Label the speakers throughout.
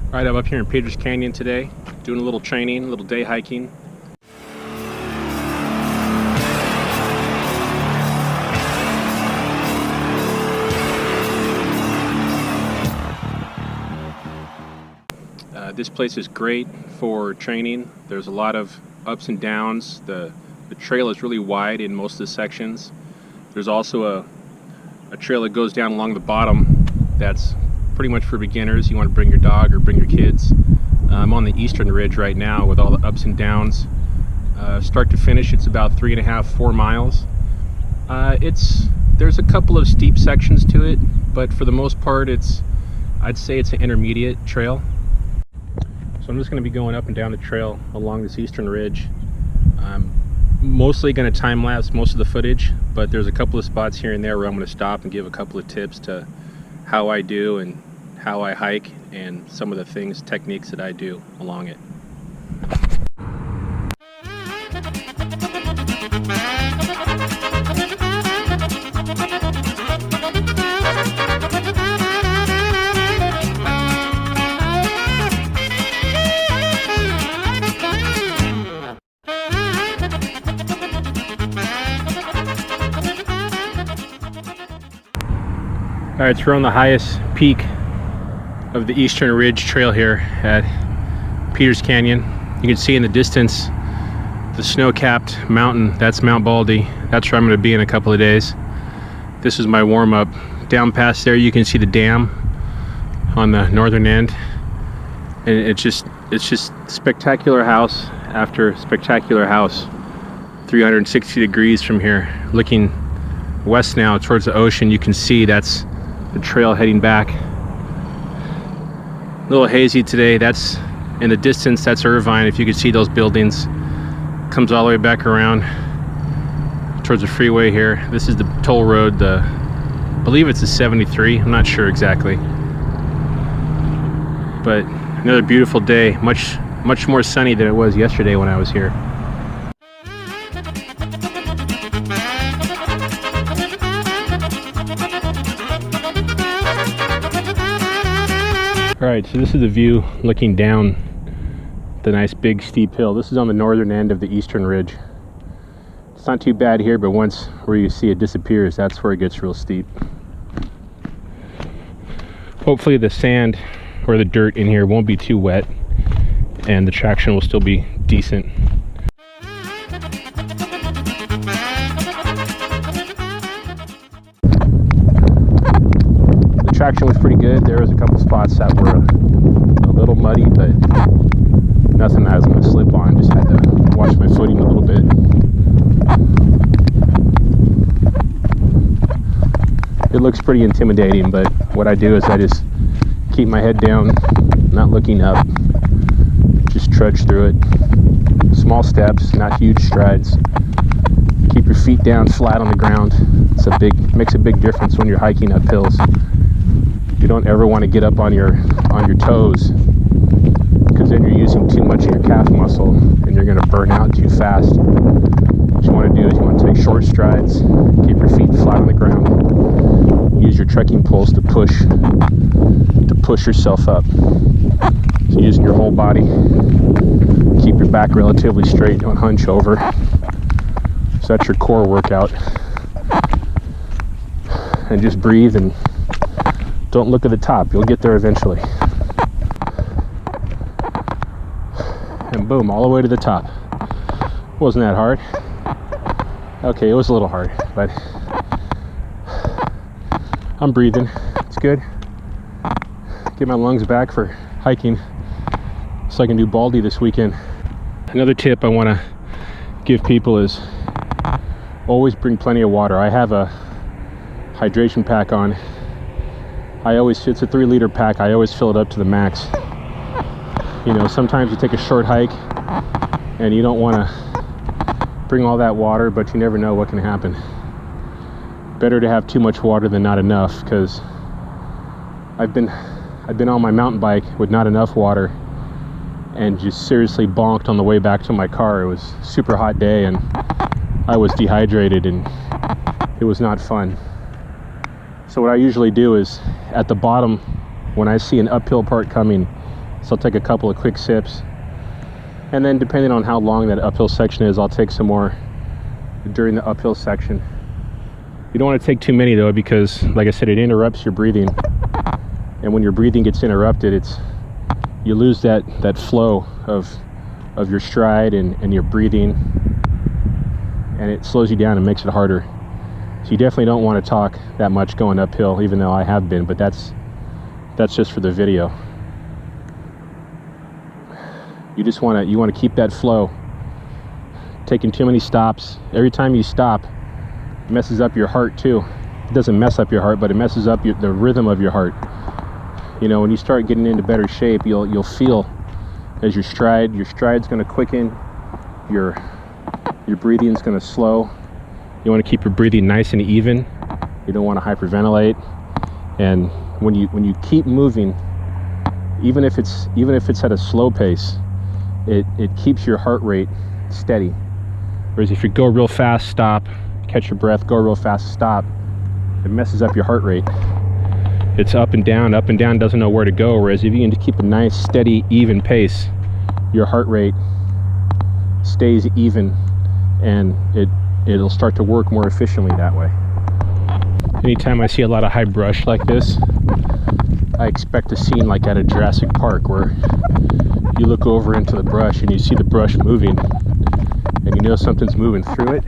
Speaker 1: Alright, I'm up here in Peters Canyon today, doing a little training, a little day hiking. This place is great for training. There's a lot of ups and downs. The trail is really wide in most of the sections. There's also a trail that goes down along the bottom that's pretty much for beginners. You want to bring your dog or bring your kids. I'm on the eastern ridge right now with all the ups and downs. Start to finish, it's about 3.5–4 miles. There's a couple of steep sections to it, but for the most part, I'd say it's an intermediate trail. So I'm just going to be going up and down the trail along this eastern ridge. I'm mostly going to time lapse most of the footage, but there's a couple of spots here and there where I'm going to stop and give a couple of tips to how I do and how I hike and some of the techniques that I do along it. Alright, so we're on the highest peak of the Eastern Ridge Trail here at Peters Canyon. You can see in the distance the snow-capped mountain. That's Mount Baldy. That's where I'm going to be in a couple of days. This is my warm-up. Down past there you can see the dam on the northern end. And it's just spectacular house after spectacular house. 360 degrees from here. Looking west now towards the ocean, you can see that's the trail heading back. A little hazy today. That's in the distance, that's Irvine. If you could see those buildings, comes all the way back around towards the freeway here. This is the toll road, I believe it's a 73, I'm not sure exactly. But another beautiful day, much more sunny than it was yesterday when I was here. Alright, so this is the view looking down the nice big steep hill. This is on the northern end of the Eastern Ridge. It's not too bad here, but once where you see it disappears, that's where it gets real steep. Hopefully the sand or the dirt in here won't be too wet and the traction will still be decent. Traction was pretty good. There was a couple spots that were a little muddy, but nothing I was going to slip on. Just had to watch my footing a little bit. It looks pretty intimidating, but what I do is I just keep my head down, not looking up, just trudge through it. Small steps, not huge strides. Keep your feet down flat on the ground. Makes a big difference when you're hiking up hills. You don't ever want to get up on your toes, because then you're using too much of your calf muscle and you're going to burn out too fast. What you want to do is you want to take short strides, keep your feet flat on the ground, use your trekking poles to push yourself up. So using your whole body, keep your back relatively straight, don't hunch over. So that's your core workout. And just breathe and don't look at the top, you'll get there eventually. And boom, all the way to the top. Wasn't that hard? Okay, it was a little hard, but I'm breathing. It's good. Get my lungs back for hiking so I can do Baldy this weekend. Another tip I want to give people is always bring plenty of water. I have a hydration pack on. It's a 3-liter pack. I always fill it up to the max. You know, sometimes you take a short hike and you don't want to bring all that water, but you never know what can happen. Better to have too much water than not enough, because I've been on my mountain bike with not enough water and just seriously bonked on the way back to my car. It was a super hot day and I was dehydrated and it was not fun. So what I usually do is at the bottom, when I see an uphill part coming, So I'll take a couple of quick sips, and then depending on how long that uphill section is, I'll take some more during the uphill section. You don't want to take too many though, because like I said, it interrupts your breathing, and when your breathing gets interrupted, you lose that flow of your stride and your breathing, and it slows you down and makes it harder. So you definitely don't want to talk that much going uphill, even though I have been, but that's just for the video. You just want to keep that flow. Taking too many stops, every time you stop, it messes up your heart too. It doesn't mess up your heart, but it messes up the rhythm of your heart. You know, when you start getting into better shape, you'll feel as your stride's going to quicken, your breathing's going to slow. You want to keep your breathing nice and even. You don't want to hyperventilate. And when you keep moving, even if it's at a slow pace, it keeps your heart rate steady. Whereas if you go real fast, stop, catch your breath, go real fast, stop, it messes up your heart rate. It's up and down, doesn't know where to go. Whereas if you can just keep a nice, steady, even pace, your heart rate stays even, and it'll start to work more efficiently that way. Anytime I see a lot of high brush like this, I expect a scene like at a Jurassic Park, where you look over into the brush and you see the brush moving, and you know something's moving through it,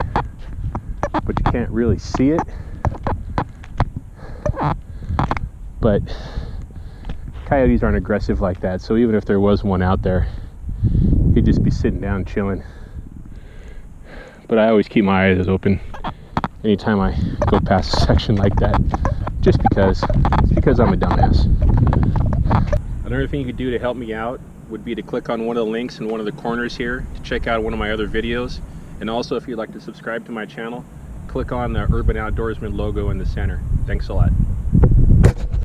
Speaker 1: but you can't really see it. But coyotes aren't aggressive like that, so even if there was one out there, he'd just be sitting down chilling. But I always keep my eyes open anytime I go past a section like that, just because I'm a dumbass. Another thing you could do to help me out would be to click on one of the links in one of the corners here to check out one of my other videos. And also, if you'd like to subscribe to my channel, click on the Urban Outdoorsman logo in the center. Thanks a lot.